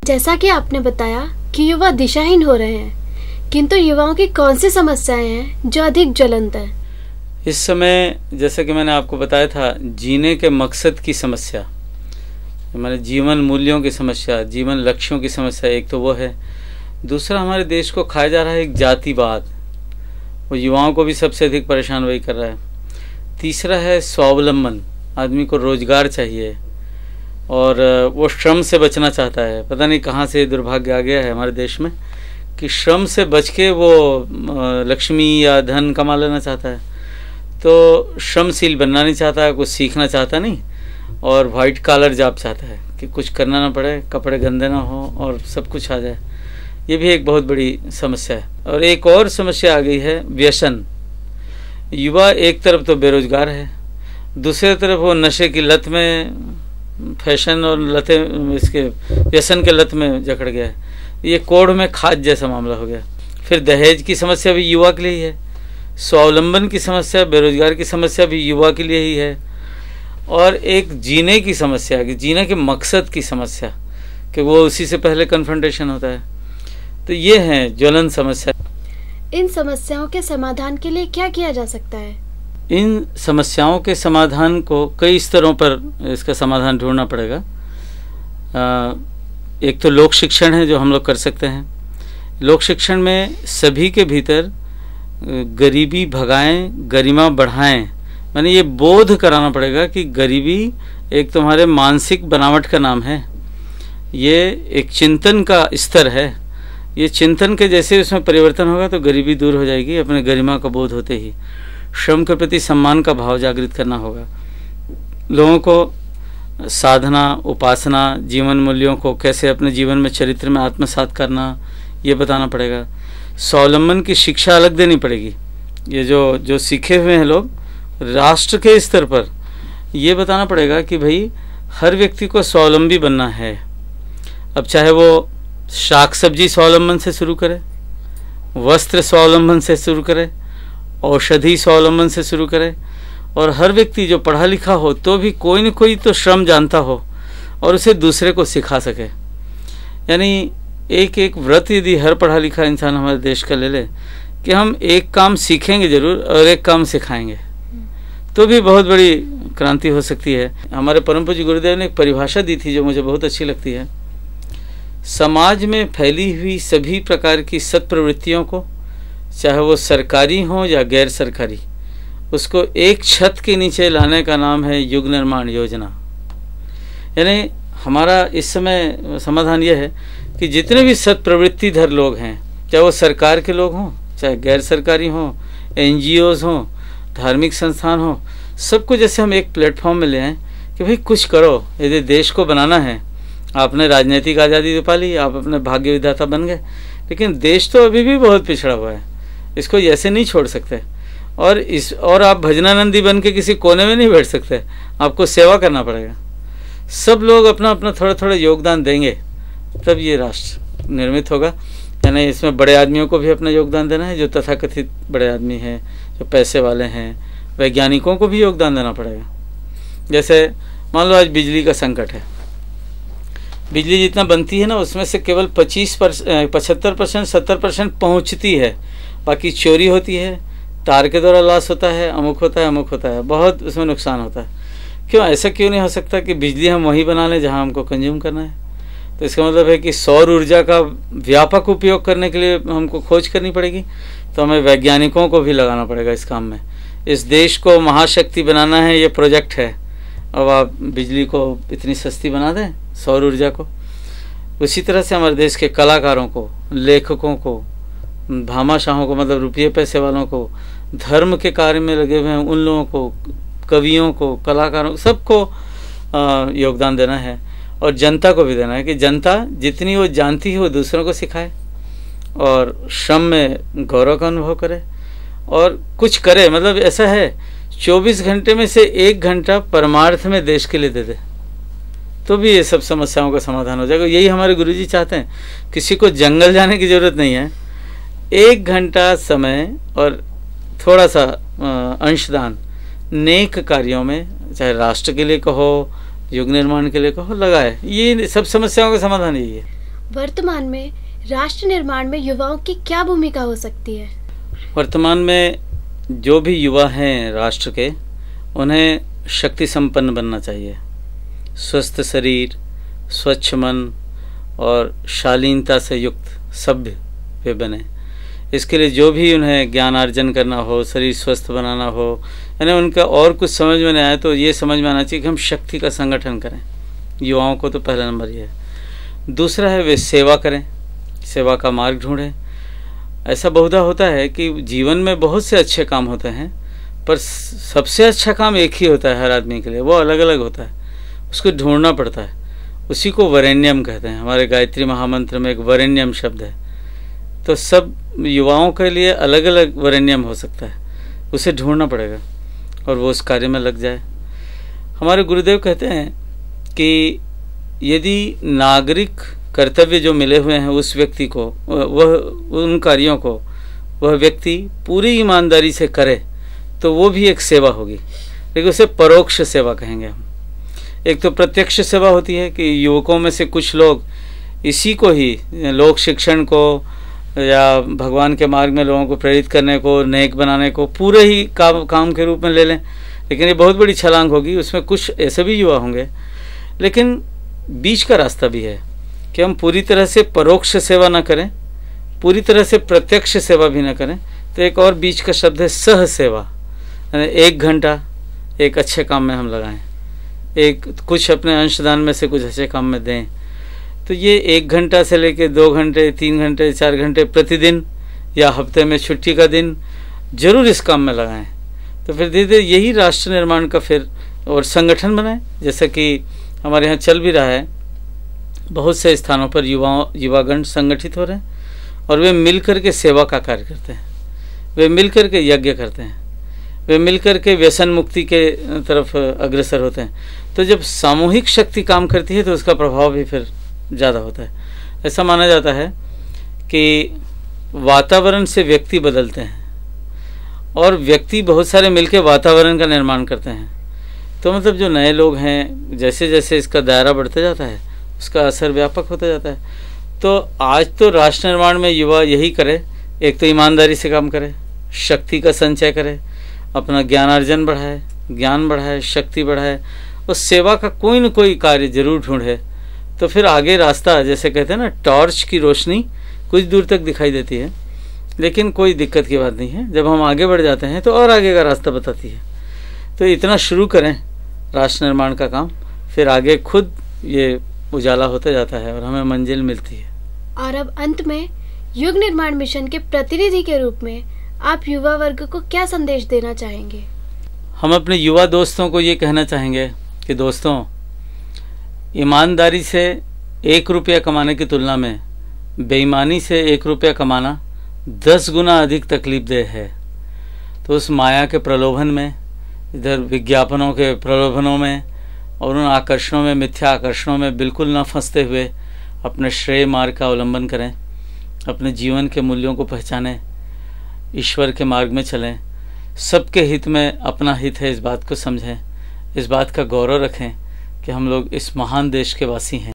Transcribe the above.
जैसा कि आपने बताया कि युवा दिशाहीन हो रहे हैं, किंतु युवाओं की कौन सी समस्याएं हैं जो अधिक ज्वलंत है? इस समय जैसे कि मैंने आपको बताया था, जीने के मकसद की समस्या, हमारे जीवन मूल्यों की समस्या, जीवन लक्ष्यों की समस्या, एक तो वो है। दूसरा, हमारे देश को खाया जा रहा है एक जातिवाद, वो युवाओं को भी सबसे अधिक परेशान वही कर रहा है। तीसरा है स्वावलंबन, आदमी को रोजगार चाहिए और वो श्रम से बचना चाहता है। पता नहीं कहाँ से दुर्भाग्य आ गया है हमारे देश में कि श्रम से बच के वो लक्ष्मी या धन कमा लेना चाहता है, तो श्रमशील बनना नहीं चाहता, कुछ सीखना चाहता नहीं, और वाइट कॉलर जॉब चाहता है कि कुछ करना ना पड़े, कपड़े गंदे ना हो और सब कुछ आ जाए। ये भी एक बहुत बड़ी समस्या है। और एक और समस्या आ गई है व्यसन। युवा एक तरफ तो बेरोजगार है, दूसरी तरफ वो नशे की लत में, फैशन और लते इसके व्यसन के लत में जकड़ गया है। ये कोढ़ में खाद जैसा मामला हो गया। फिर दहेज की समस्या भी युवा के लिए ही है, स्वावलंबन की समस्या, बेरोजगार की समस्या भी युवा के लिए ही है, और एक जीने की समस्या, कि जीने के मकसद की समस्या, कि वो उसी से पहले कन्फ्रंटेशन होता है। तो ये है ज्वलन समस्या। इन समस्याओं के समाधान के लिए क्या किया जा सकता है? इन समस्याओं के समाधान को कई स्तरों पर इसका समाधान ढूंढना पड़ेगा। एक तो लोक शिक्षण है जो हम लोग कर सकते हैं। लोक शिक्षण में सभी के भीतर गरीबी भगाएं, गरिमा बढ़ाएं, माने ये बोध कराना पड़ेगा कि गरीबी एक तुम्हारे मानसिक बनावट का नाम है, ये एक चिंतन का स्तर है। ये चिंतन के जैसे उसमें परिवर्तन होगा तो गरीबी दूर हो जाएगी, अपने गरिमा का बोध होते ही। श्रम के प्रति सम्मान का भाव जागृत करना होगा। लोगों को साधना, उपासना, जीवन मूल्यों को कैसे अपने जीवन में, चरित्र में आत्मसात करना, ये बताना पड़ेगा। स्वावलंबन की शिक्षा अलग देनी पड़ेगी। ये जो सीखे हुए हैं लोग, राष्ट्र के स्तर पर ये बताना पड़ेगा कि भाई हर व्यक्ति को स्वावलंबी बनना है। अब चाहे वो शाक सब्जी स्वावलंबन से शुरू करे, वस्त्र स्वावलंबन से शुरू करे, औषधि स्वावलंबन से शुरू करे, और हर व्यक्ति जो पढ़ा लिखा हो तो भी कोई न कोई तो श्रम जानता हो और उसे दूसरे को सिखा सके। यानी एक एक व्रत यदि हर पढ़ा लिखा इंसान हमारे देश का ले ले कि हम एक काम सीखेंगे जरूर और एक काम सिखाएंगे, तो भी बहुत बड़ी क्रांति हो सकती है। हमारे परम पूज्य गुरुदेव ने एक परिभाषा दी थी जो मुझे बहुत अच्छी लगती है। समाज में फैली हुई सभी प्रकार की सत्प्रवृत्तियों को, चाहे वो सरकारी हो या गैर सरकारी, उसको एक छत के नीचे लाने का नाम है युग निर्माण योजना। यानी हमारा इस समय समाधान यह है कि जितने भी सत्प्रवृत्तिधर लोग हैं, चाहे वो सरकार के लोग हों, चाहे गैर सरकारी हों, NGOs हों, धार्मिक संस्थान हों, सबको जैसे हम एक प्लेटफॉर्म में ले आएँ कि भाई कुछ करो, यदि देश को बनाना है। आपने राजनीतिक आज़ादी तो पा ली, आप अपने भाग्य विधाता बन गए, लेकिन देश तो अभी भी बहुत पिछड़ा हुआ है, इसको ऐसे नहीं छोड़ सकते। और आप भजनानंदी बन के किसी कोने में नहीं बैठ सकते, आपको सेवा करना पड़ेगा। सब लोग अपना अपना थोड़ा थोड़ा योगदान देंगे तब ये राष्ट्र निर्मित होगा। यानी इसमें बड़े आदमियों को भी अपना योगदान देना है, जो तथाकथित बड़े आदमी हैं, जो पैसे वाले हैं, वैज्ञानिकों को भी योगदान देना पड़ेगा। जैसे मान लो आज बिजली का संकट है, बिजली जितना बनती है ना उसमें से केवल 75%, 70% पहुँचती है, बाकी चोरी होती है, तार के द्वारा लॉस होता है, अमुक होता है, बहुत उसमें नुकसान होता है। क्यों ऐसा क्यों नहीं हो सकता कि बिजली हम वहीं बना लें जहां हमको कंज्यूम करना है? तो इसका मतलब है कि सौर ऊर्जा का व्यापक उपयोग करने के लिए हमको खोज करनी पड़ेगी, तो हमें वैज्ञानिकों को भी लगाना पड़ेगा इस काम में। इस देश को महाशक्ति बनाना है, ये प्रोजेक्ट है। अब आप बिजली को इतनी सस्ती बना दें, सौर ऊर्जा को। उसी तरह से हमारे देश के कलाकारों को, लेखकों को, भामाशाहों को, मतलब रुपये पैसे वालों को, धर्म के कार्य में लगे हुए हैं उन लोगों को, कवियों को, कलाकारों को, सबको योगदान देना है। और जनता को भी देना है कि जनता जितनी वो जानती है वो दूसरों को सिखाए, और श्रम में गौरव का अनुभव करे और कुछ करे। मतलब ऐसा है 24 घंटे में से 1 घंटा परमार्थ में देश के लिए दे दे, तो भी ये सब समस्याओं का समाधान हो जाएगा। यही हमारे गुरुजी चाहते हैं। किसी को जंगल जाने की ज़रूरत नहीं है, 1 घंटा समय और थोड़ा सा अंशदान नेक कार्यों में, चाहे राष्ट्र के लिए कहो, युग निर्माण के लिए कहो, लगाए। ये सब समस्याओं का समाधान यही है। वर्तमान में राष्ट्र निर्माण में युवाओं की क्या भूमिका हो सकती है? वर्तमान में जो भी युवा हैं राष्ट्र के, उन्हें शक्ति संपन्न बनना चाहिए। स्वस्थ शरीर, स्वच्छ मन और शालीनता से युक्त सभ्य वे बने। इसके लिए जो भी उन्हें ज्ञानार्जन करना हो, शरीर स्वस्थ बनाना हो, यानी उनका और कुछ समझ में नहीं आए तो ये समझ में आना चाहिए कि हम शक्ति का संगठन करें। युवाओं को तो पहला नंबर ये है। दूसरा है वे सेवा करें, सेवा का मार्ग ढूंढें। ऐसा बहुधा होता है कि जीवन में बहुत से अच्छे काम होते हैं, पर सबसे अच्छा काम एक ही होता है हर आदमी के लिए, वो अलग अलग होता है, उसको ढूंढना पड़ता है। उसी को वरेण्यम कहते हैं। हमारे गायत्री महामंत्र में एक वरेण्यम शब्द है। तो सब युवाओं के लिए अलग अलग वरेण्यम हो सकता है, उसे ढूंढना पड़ेगा और वो उस कार्य में लग जाए। हमारे गुरुदेव कहते हैं कि यदि नागरिक कर्तव्य जो मिले हुए हैं उस व्यक्ति को, वह उन कार्यों को वह व्यक्ति पूरी ईमानदारी से करे तो वो भी एक सेवा होगी, लेकिन उसे परोक्ष सेवा कहेंगे हम। एक तो प्रत्यक्ष सेवा होती है कि युवकों में से कुछ लोग इसी को ही, लोक शिक्षण को या भगवान के मार्ग में लोगों को प्रेरित करने को, नेक बनाने को पूरे ही काम के रूप में ले लें, लेकिन ये बहुत बड़ी छलांग होगी। उसमें कुछ ऐसे भी युवा होंगे, लेकिन बीच का रास्ता भी है कि हम पूरी तरह से परोक्ष सेवा न करें, पूरी तरह से प्रत्यक्ष सेवा भी न करें। तो एक और बीच का शब्द है सह सेवा, यानी 1 घंटा एक अच्छे काम में हम लगाएं, एक कुछ अपने अंशदान में से कुछ अच्छे काम में दें। तो ये 1 घंटा से लेके 2 घंटे, 3 घंटे, 4 घंटे प्रतिदिन या हफ्ते में छुट्टी का दिन जरूर इस काम में लगाएं। तो फिर धीरे धीरे यही राष्ट्र निर्माण का फिर और संगठन बनाएं, जैसा कि हमारे यहाँ चल भी रहा है। बहुत से स्थानों पर युवागण संगठित हो रहे हैं और वे मिलकर के सेवा का कार्य करते हैं, वे मिलकर के यज्ञ करते हैं, वे मिलकर के व्यसन मुक्ति के तरफ अग्रसर होते हैं। तो जब सामूहिक शक्ति काम करती है तो उसका प्रभाव भी फिर ज़्यादा होता है। ऐसा माना जाता है कि वातावरण से व्यक्ति बदलते हैं और व्यक्ति बहुत सारे मिलकर वातावरण का निर्माण करते हैं। तो मतलब जो नए लोग हैं, जैसे जैसे इसका दायरा बढ़ता जाता है उसका असर व्यापक होता जाता है। तो आज तो राष्ट्र निर्माण में युवा यही करे, एक तो ईमानदारी से काम करे, शक्ति का संचय करे, अपना ज्ञानार्जन बढ़ाए, ज्ञान बढ़ाए, शक्ति बढ़ाए और सेवा का कोई न कोई कार्य जरूर ढूंढे। तो फिर आगे रास्ता, जैसे कहते हैं ना, टॉर्च की रोशनी कुछ दूर तक दिखाई देती है, लेकिन कोई दिक्कत की बात नहीं है। जब हम आगे बढ़ जाते हैं तो और आगे का रास्ता बताती है। तो इतना शुरू करें राष्ट्र निर्माण का काम, फिर आगे खुद ये उजाला होता जाता है और हमें मंजिल मिलती है। और अब अंत में युग निर्माण मिशन के प्रतिनिधि के रूप में आप युवा वर्ग को क्या संदेश देना चाहेंगे? हम अपने युवा दोस्तों को ये कहना चाहेंगे कि दोस्तों, ईमानदारी से 1 रुपया कमाने की तुलना में बेईमानी से 1 रुपया कमाना 10 गुना अधिक तकलीफदेह है। तो उस माया के प्रलोभन में, इधर विज्ञापनों के प्रलोभनों में और उन आकर्षणों में, मिथ्या आकर्षणों में बिल्कुल न फंसते हुए अपने श्रेय मार्ग का अवलंबन करें, अपने जीवन के मूल्यों को पहचानें, ईश्वर के मार्ग में चलें, सबके हित में अपना हित है इस बात को समझें, इस बात का गौरव रखें कि हम लोग इस महान देश के वासी हैं।